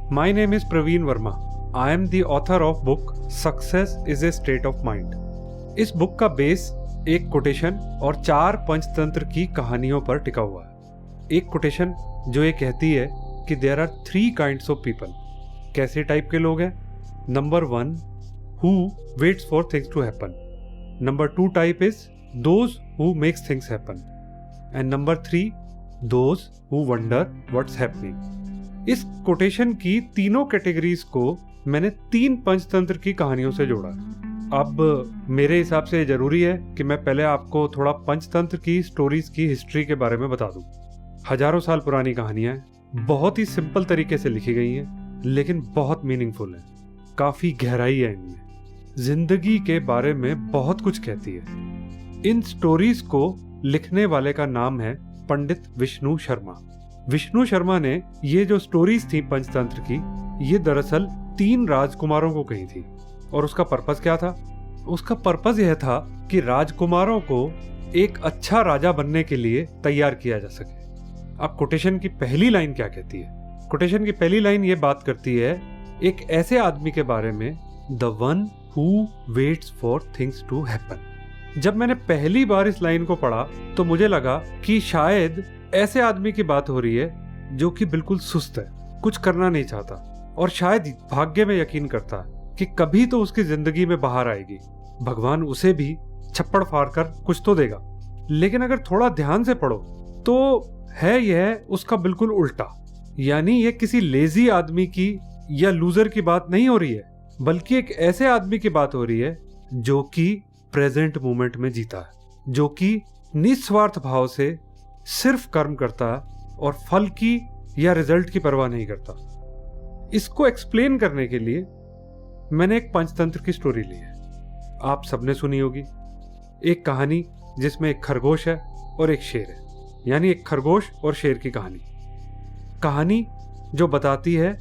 My name is Praveen Verma. I am the author of book Success is a State of Mind. इस book का base एक quotation और 4 पंचतंत्र की कहानियों पर टिका हुआ है। एक कोटेशन जो ये कहती है कि there are 3 kinds of people. कैसे टाइप के लोग हैं? Number 1, who waits for things to happen. Number 2 type is those who makes things happen. And number 3, those who wonder what's happening. इस कोटेशन की तीनों कैटेगरीज को मैंने 3 पंचतंत्र की कहानियों से जोड़ा। अब मेरे हिसाब से जरूरी है कि मैं पहले आपको थोड़ा पंचतंत्र की स्टोरीज की हिस्ट्री के बारे में बता दूं। हजारों साल पुरानी कहानियां हैं, बहुत ही सिंपल तरीके से लिखी गई हैं, लेकिन बहुत मीनिंगफुल है। काफी गहराई है इनमें, जिंदगी के बारे में बहुत कुछ कहती है। इन स्टोरीज को लिखने वाले का नाम है पंडित विष्णु शर्मा। विष्णु शर्मा ने ये जो स्टोरीज थी पंचतंत्र की, ये दरअसल 3 राजकुमारों को कही थी। और उसका पर्पस क्या था? उसका पर्पस यह था कि राजकुमारों को एक अच्छा राजा बनने के लिए तैयार किया जा सके। अब कोटेशन की पहली लाइन क्या कहती है? कोटेशन की पहली लाइन ये बात करती है एक ऐसे आदमी के बारे में, the one who waits for things to happen. जब मैंने पहली बार इस लाइन को पढ़ा तो मुझे लगा कि शायद ऐसे आदमी की बात हो रही है जो कि बिल्कुल सुस्त है, कुछ करना नहीं चाहता और शायद भाग्य में यकीन करता है कि कभी तो उसकी जिंदगी में बाहर आएगी, भगवान उसे भी छप्पड़ फाड़ कर कुछ तो देगा। लेकिन अगर थोड़ा ध्यान से पढ़ो तो है यह उसका बिल्कुल उल्टा। यानी यह किसी लेजी आदमी की या लूजर की बात नहीं हो रही है, बल्कि एक ऐसे आदमी की बात हो रही है जो कि प्रेजेंट मोमेंट में जीता है, जो कि निस्वार्थ भाव से सिर्फ कर्म करता है और फल की या रिजल्ट की परवाह नहीं करता। इसको एक्सप्लेन करने के लिए मैंने एक पंचतंत्र की स्टोरी ली है। आप सबने सुनी होगी, एक कहानी जिसमें एक खरगोश है और एक शेर है, यानी एक खरगोश और शेर की कहानी। कहानी जो बताती है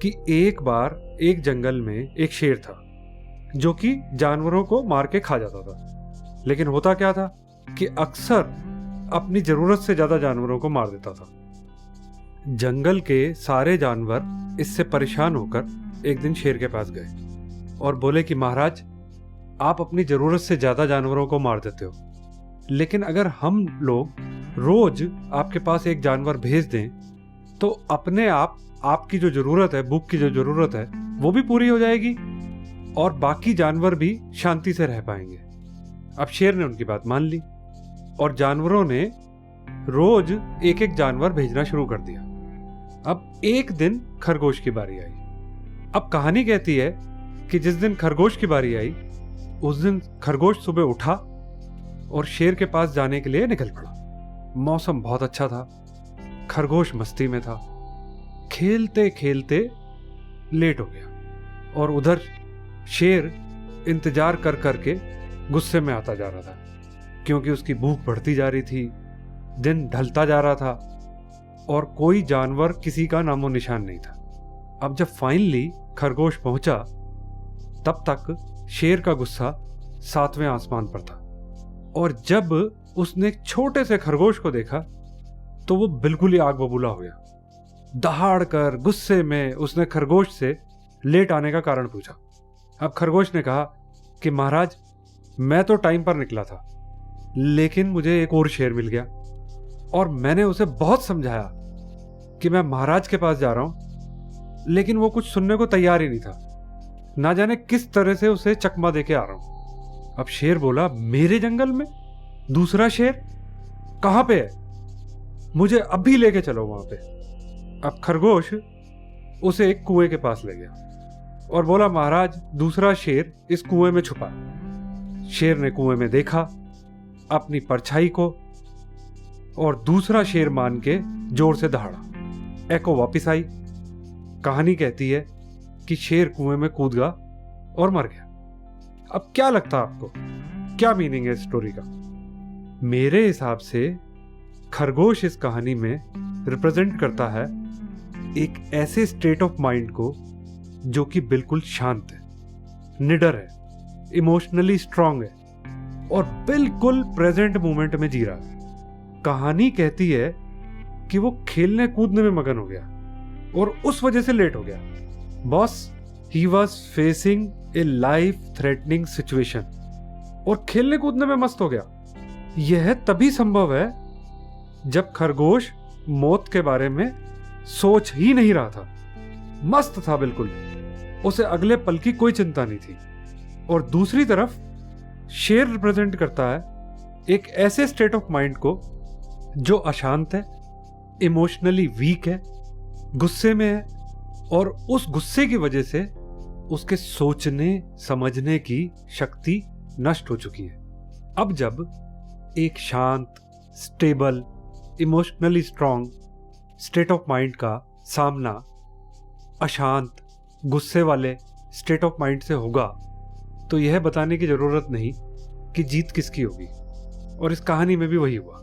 कि एक बार एक जंगल में एक शेर था जो कि जानवरों को मार के खा जाता था। लेकिन होता क्या था कि अक्सर अपनी जरूरत से ज्यादा जानवरों को मार देता था। जंगल के सारे जानवर इससे परेशान होकर एक दिन शेर के पास गए और बोले कि महाराज, आप अपनी जरूरत से ज्यादा जानवरों को मार देते हो, लेकिन अगर हम लोग रोज आपके पास एक जानवर भेज दें तो अपने आप आपकी जो जरूरत है, भूख की जो जरूरत है, वो भी पूरी हो जाएगी और बाकी जानवर भी शांति से रह पाएंगे। अब शेर ने उनकी बात मान ली और जानवरों ने रोज एक एक जानवर भेजना शुरू कर दिया। अब एक दिन खरगोश की बारी आई। अब कहानी कहती है कि जिस दिन खरगोश की बारी आई, उस दिन खरगोश सुबह उठा और शेर के पास जाने के लिए निकल पड़ा। मौसम बहुत अच्छा था, खरगोश मस्ती में था, खेलते खेलते लेट हो गया और उधर शेर इंतजार कर करके गुस्से में आता जा रहा था, क्योंकि उसकी भूख बढ़ती जा रही थी, दिन ढलता जा रहा था और कोई जानवर किसी का नामो निशान नहीं था। अब जब फाइनली खरगोश पहुंचा, तब तक शेर का गुस्सा 7वें आसमान पर था और जब उसने एक छोटे से खरगोश को देखा तो वो बिल्कुल ही आग बबूला हो गया। दहाड़ कर गुस्से में उसने खरगोश से लेट आने का कारण पूछा। अब खरगोश ने कहा कि महाराज, मैं तो टाइम पर निकला था, लेकिन मुझे एक और शेर मिल गया और मैंने उसे बहुत समझाया कि मैं महाराज के पास जा रहा हूं, लेकिन वो कुछ सुनने को तैयार ही नहीं था। ना जाने किस तरह से उसे चकमा देके आ रहा हूं। अब शेर बोला, मेरे जंगल में दूसरा शेर कहां पे है? मुझे अभी लेके चलो वहां पे। अब खरगोश उसे एक कुएं के पास ले गया और बोला, महाराज, दूसरा शेर इस कुएं में छुपा। शेर ने कुएं में देखा अपनी परछाई को और दूसरा शेर मान के जोर से दहाड़ा। एको वापिस आई। कहानी कहती है कि शेर कुएं में कूद गया और मर गया। अब क्या लगता है आपको, क्या मीनिंग है इस स्टोरी का? मेरे हिसाब से खरगोश इस कहानी में रिप्रेजेंट करता है एक ऐसे स्टेट ऑफ माइंड को जो कि बिल्कुल शांत है, निडर है, इमोशनली स्ट्रांग है और बिल्कुल प्रेजेंट मोमेंट में जी रहा है। कहानी कहती है कि वो खेलने कूदने में मगन हो गया और उस वजह से लेट हो गया। Boss, he was facing A life threatening situation और खेलने कूदने में मस्त हो गया। यह तभी संभव है जब खरगोश मौत के बारे में सोच ही नहीं रहा था। मस्त था बिल्कुल, उसे अगले पल की कोई चिंता नहीं थी। और दूसरी तरफ शेर रिप्रेजेंट करता है एक ऐसे स्टेट ऑफ माइंड को जो अशांत है, इमोशनली वीक है, गुस्से में है और उस गुस्से की वजह से उसके सोचने समझने की शक्ति नष्ट हो चुकी है। अब जब एक शांत, stable, emotionally strong state of mind का सामना अशांत, गुस्से वाले स्टेट ऑफ माइंड से होगा तो यह बताने की जरूरत नहीं कि जीत किसकी होगी। और इस कहानी में भी वही हुआ।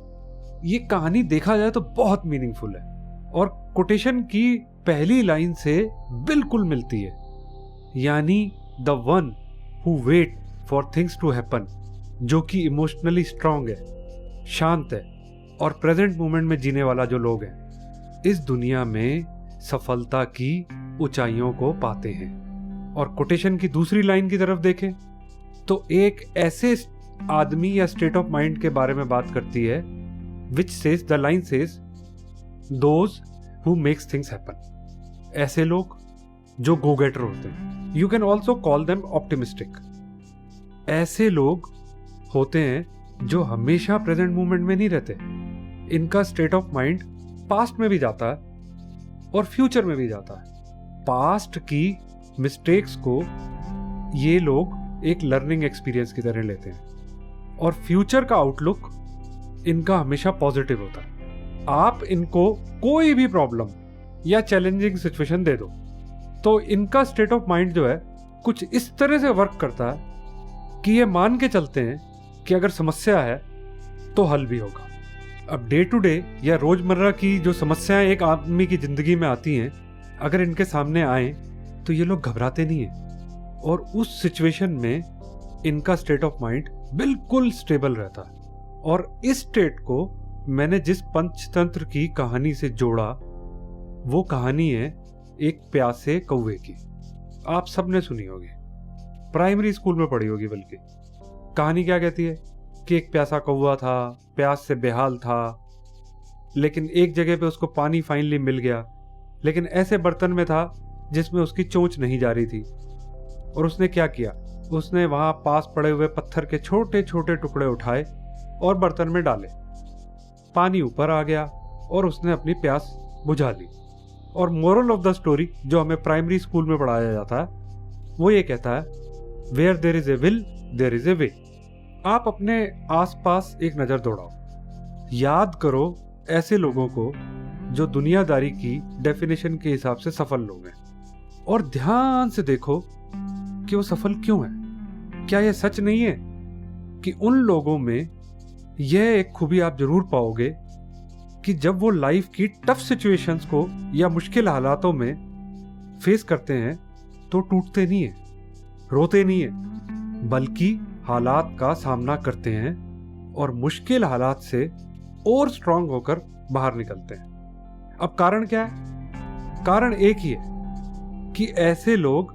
ये कहानी देखा जाए तो बहुत मीनिंगफुल है और कोटेशन की पहली लाइन से बिल्कुल मिलती है, यानी the one who wait for things to happen, जो कि इमोशनली स्ट्रांग है, शांत है और प्रेजेंट मोमेंट में जीने वाला जो लोग हैं, इस दुनिया में सफलता की ऊंचाइयों को पाते हैं। और कोटेशन की दूसरी लाइन की तरफ देखें तो एक ऐसे आदमी या स्टेट ऑफ माइंड के बारे में बात करती है which says, the line says, those who makes things happen. ऐसे लोग जो गो गेटर होते हैं, you can also call them optimistic. ऐसे लोग होते हैं जो हमेशा प्रेजेंट मोमेंट में नहीं रहते। इनका स्टेट ऑफ माइंड पास्ट में भी जाता है और फ्यूचर में भी जाता है। पास्ट की मिस्टेक्स को ये लोग एक लर्निंग एक्सपीरियंस की तरह लेते हैं और फ्यूचर का आउटलुक इनका हमेशा पॉजिटिव होता है। आप इनको कोई भी प्रॉब्लम या चैलेंजिंग सिचुएशन दे दो तो इनका स्टेट ऑफ माइंड जो है कुछ इस तरह से वर्क करता है कि ये मान के चलते हैं कि अगर समस्या है तो हल भी होगा। अब डे टू डे या रोजमर्रा की जो समस्याएं एक आदमी की जिंदगी में आती हैं, अगर इनके सामने आए तो ये लोग घबराते नहीं हैं और उस सिचुएशन में इनका स्टेट ऑफ माइंड बिल्कुल स्टेबल रहता है। और इस स्टेट को मैंने जिस पंचतंत्र की कहानी से जोड़ा वो कहानी है एक प्यासे कौवे की। आप सबने सुनी होगी, प्राइमरी स्कूल में पढ़ी होगी बल्कि। कहानी क्या कहती है कि एक प्यासा कौवा था, प्यास से बेहाल था, लेकिन एक जगह पे उसको पानी फाइनली मिल गया, लेकिन ऐसे बर्तन में था जिसमें उसकी चोंच नहीं जा रही थी। और उसने क्या किया, उसने वहां पास पड़े हुए पत्थर के छोटे छोटे टुकड़े उठाए और बर्तन में डाले। पानी ऊपर आ गया और उसने अपनी प्यास बुझा ली। और मोरल ऑफ द स्टोरी जो हमें प्राइमरी स्कूल में पढ़ाया जाता है वो ये कहता है, where there is a will there is a way. आप अपने आसपास एक नजर दौड़ाओ, याद करो ऐसे लोगों को जो दुनियादारी की डेफिनेशन के हिसाब से सफल लोग हैं और ध्यान से देखो कि वो सफल क्यों है। क्या यह सच नहीं है कि उन लोगों में यह एक खूबी आप जरूर पाओगे कि जब वो लाइफ की टफ सिचुएशंस को या मुश्किल हालातों में फेस करते हैं तो टूटते नहीं है, रोते नहीं है, बल्कि हालात का सामना करते हैं और मुश्किल हालात से और स्ट्रांग होकर बाहर निकलते हैं। अब कारण क्या है? कारण एक ही है कि ऐसे लोग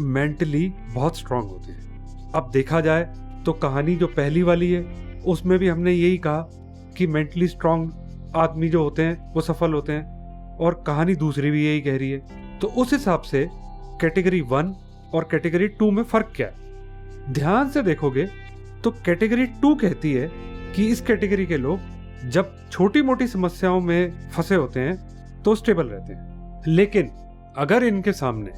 मेंटली बहुत स्ट्रांग होते हैं। अब देखा जाए तो कहानी जो पहली वाली है उसमें भी हमने यही कहा कि मेंटली स्ट्रांग आदमी जो होते हैं वो सफल होते हैं, और कहानी दूसरी भी यही कह रही है। तो उस हिसाब से कैटेगरी 1 और कैटेगरी 2 में फर्क क्या है? ध्यान से देखोगे तो कैटेगरी 2 कहती है कि इस कैटेगरी के लोग जब छोटी मोटी समस्याओं में फंसे होते हैं तो स्टेबल रहते हैं, लेकिन अगर इनके सामने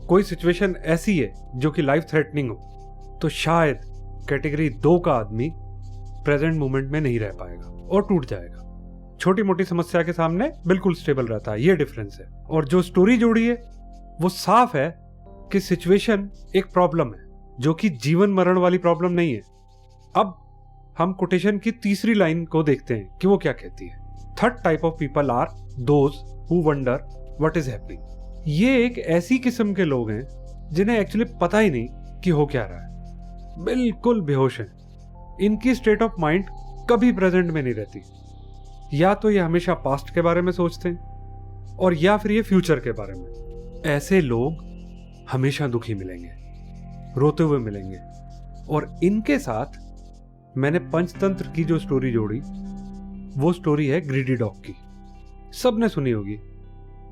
कोई सिचुएशन ऐसी है जो कि लाइफ थ्रेटनिंग हो तो शायद कैटेगरी 2 का आदमी प्रेजेंट मोमेंट में नहीं रह पाएगा और टूट जाएगा। छोटी मोटी समस्या के सामने बिल्कुल स्टेबल रहता है, ये डिफरेंस है। और जो स्टोरी जोड़ी है वो साफ है कि सिचुएशन एक प्रॉब्लम है जो कि जीवन मरण वाली प्रॉब्लम नहीं है। अब हम कोटेशन की तीसरी लाइन को देखते हैं कि वो क्या कहती है। Third type of people are those who wonder what is happening. ये एक ऐसी किस्म के लोग हैं जिन्हें एक्चुअली पता ही नहीं कि हो क्या रहा है, बिल्कुल बेहोश हैं। इनकी स्टेट ऑफ माइंड कभी प्रेजेंट में नहीं रहती। या तो ये हमेशा पास्ट के बारे में सोचते हैं और या फिर ये फ्यूचर के बारे में। ऐसे लोग हमेशा दुखी मिलेंगे, रोते हुए मिलेंगे। और इनके साथ मैंने पंचतंत्र की जो स्टोरी जोड़ी, वो स्टोरी है ग्रीडी डॉग की। सबने सुनी होगी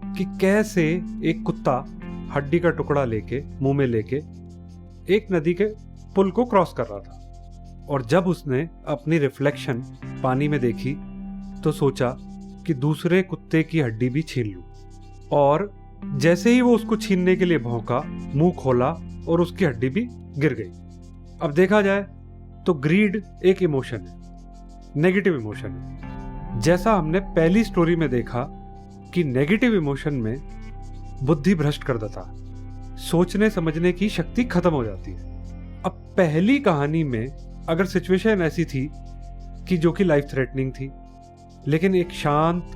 कि कैसे एक कुत्ता हड्डी का टुकड़ा लेके मुंह में लेके एक नदी के पुल को क्रॉस कर रहा था, और जब उसने अपनी रिफ्लेक्शन पानी में देखी तो सोचा कि दूसरे कुत्ते की हड्डी भी छीन लूं। और जैसे ही वो उसको छीनने के लिए भौंका, मुंह खोला और उसकी हड्डी भी गिर गई। अब देखा जाए तो ग्रीड एक इमोशन है, नेगेटिव इमोशन है। जैसा हमने पहली स्टोरी में देखा कि नेगेटिव इमोशन में बुद्धि भ्रष्ट कर देता, सोचने समझने की शक्ति खत्म हो जाती है। अब पहली कहानी में अगर सिचुएशन ऐसी थी कि जो कि लाइफ थ्रेटनिंग थी, लेकिन एक शांत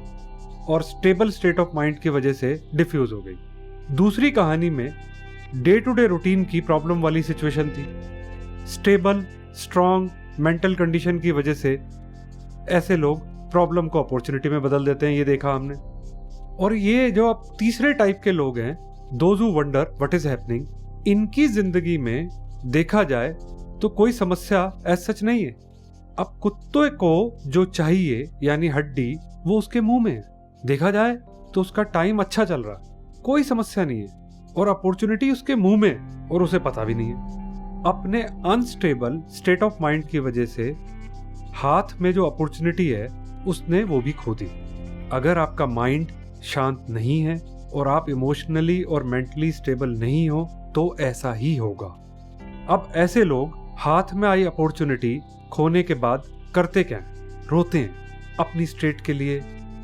और स्टेबल स्टेट ऑफ माइंड की वजह से डिफ्यूज हो गई। दूसरी कहानी में डे टू डे रूटीन की प्रॉब्लम वाली सिचुएशन थी, स्टेबल स्ट्रॉन्ग मेंटल कंडीशन की वजह से ऐसे लोग प्रॉब्लम को अपॉर्चुनिटी में बदल देते हैं, ये देखा हमने। और ये जो अब तीसरे टाइप के लोग हैं, those who wonder what is happening, इनकी जिंदगी में देखा जाए तो कोई समस्या एज सच नहीं है। अब कुत्ते को जो चाहिए यानी हड्डी, वो उसके मुंह में है। देखा जाए तो उसका टाइम अच्छा चल रहा, कोई समस्या नहीं है, और अपॉर्चुनिटी उसके मुंह में और उसे पता भी नहीं है। अपने अनस्टेबल स्टेट ऑफ माइंड की वजह से हाथ में जो अपॉर्चुनिटी है उसने वो भी खो दी। अगर आपका माइंड शांत नहीं है और आप इमोशनली और मेंटली स्टेबल नहीं हो तो ऐसा ही होगा। अब ऐसे लोग हाथ में आई अपॉर्चुनिटी खोने के बाद करते क्या हैं? रोते हैं अपनी स्टेट के लिए।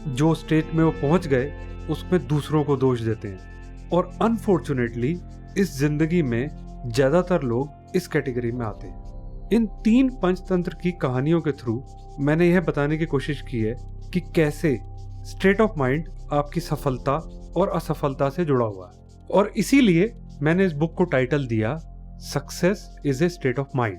जो स्टेट में वो पहुंच गए उसमें दूसरों को दोष देते हैं। और अनफॉर्चुनेटली इस जिंदगी में ज्यादातर लोग इस कैटेगरी में आते हैं। इन 3 पंचतंत्र की कहानियों के थ्रू मैंने यह बताने की कोशिश की है कि कैसे स्टेट ऑफ माइंड आपकी सफलता और असफलता से जुड़ा हुआ है। और इसीलिए मैंने इस बुक को टाइटल दिया success is a state of mind.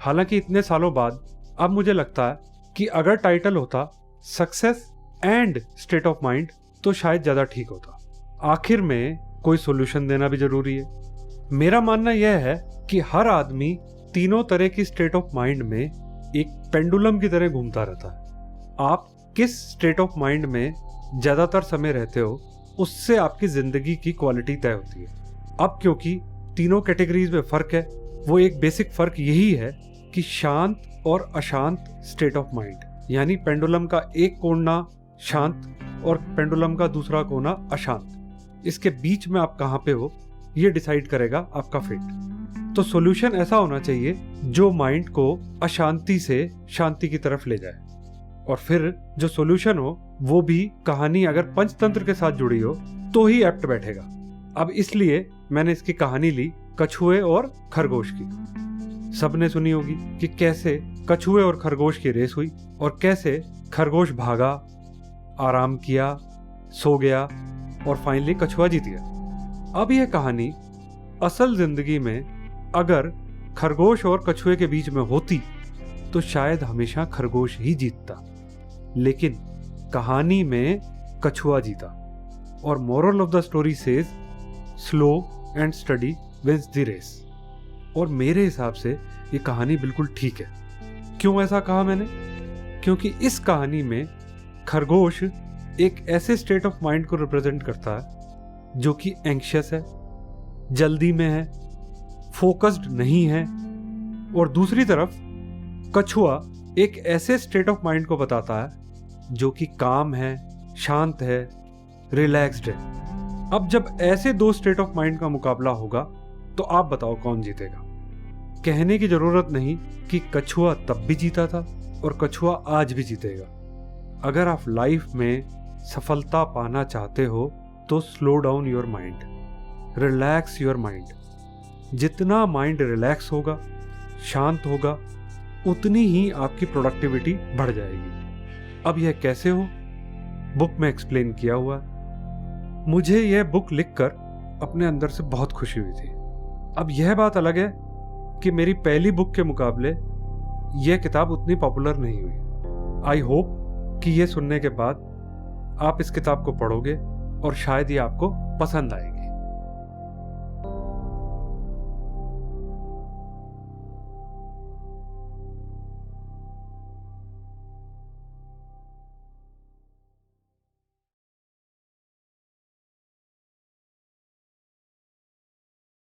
हालांकि इतने सालों बाद अब मुझे लगता है कि अगर टाइटल होता success and state of mind तो शायद ज्यादा ठीक होता। आखिर में कोई सॉल्यूशन देना भी जरूरी है। मेरा मानना यह है कि हर आदमी तीनों तरह की स्टेट ऑफ माइंड में एक पेंडुलम की तरह घूमता रहता है। आप किस स्टेट ऑफ माइंड में ज्यादातर समय रहते हो उससे आपकी जिंदगी की क्वालिटी तय होती है। अब क्योंकि तीनों कैटेगरीज में फर्क है, वो एक बेसिक फर्क यही है कि शांत और अशांत स्टेट ऑफ माइंड, यानी पेंडुलम का एक कोना शांत और पेंडुलम का दूसरा कोना अशांत, इसके बीच में आप कहाँ पे हो ये डिसाइड करेगा आपका फेट। तो सॉल्यूशन ऐसा होना चाहिए जो माइंड को अशांति से शांति की तरफ ले जाए। और फिर जो सॉल्यूशन हो वो भी कहानी अगर पंचतंत्र के साथ जुड़ी हो तो ही एप्ट बैठेगा। अब इसलिए मैंने इसकी कहानी ली कछुए और खरगोश की। सबने सुनी होगी कि कैसे कछुए और खरगोश की रेस हुई और कैसे खरगोश भागा, आराम किया, सो गया और फाइनली कछुआ जीत गया। अब यह कहानी असल जिंदगी में अगर खरगोश और कछुए के बीच में होती तो शायद हमेशा खरगोश ही जीतता, लेकिन कहानी में कछुआ जीता। और moral of the story says slow and steady wins the race. और मेरे हिसाब से ये कहानी बिल्कुल ठीक है। क्यों ऐसा कहा मैंने? क्योंकि इस कहानी में खरगोश एक ऐसे स्टेट ऑफ माइंड को रिप्रेजेंट करता है जो कि एंग्शियस है, जल्दी में है, फोकस्ड नहीं है। और दूसरी तरफ कछुआ एक ऐसे स्टेट ऑफ माइंड को बताता है जो कि काम है, शांत है, रिलैक्स्ड है। अब जब ऐसे दो स्टेट ऑफ माइंड का मुकाबला होगा तो आप बताओ कौन जीतेगा? कहने की जरूरत नहीं कि कछुआ तब भी जीता था और कछुआ आज भी जीतेगा। अगर आप लाइफ में सफलता पाना चाहते हो तो slow down your mind, relax your mind. जितना माइंड रिलैक्स होगा, शांत होगा, उतनी ही आपकी प्रोडक्टिविटी बढ़ जाएगी। अब यह कैसे हो, बुक में एक्सप्लेन किया हुआ है। मुझे यह बुक लिखकर अपने अंदर से बहुत खुशी हुई थी। अब यह बात अलग है कि मेरी पहली बुक के मुकाबले यह किताब उतनी पॉपुलर नहीं हुई। आई होप कि यह सुनने के बाद आप इस किताब को पढ़ोगे और शायद ये आपको पसंद आएगी।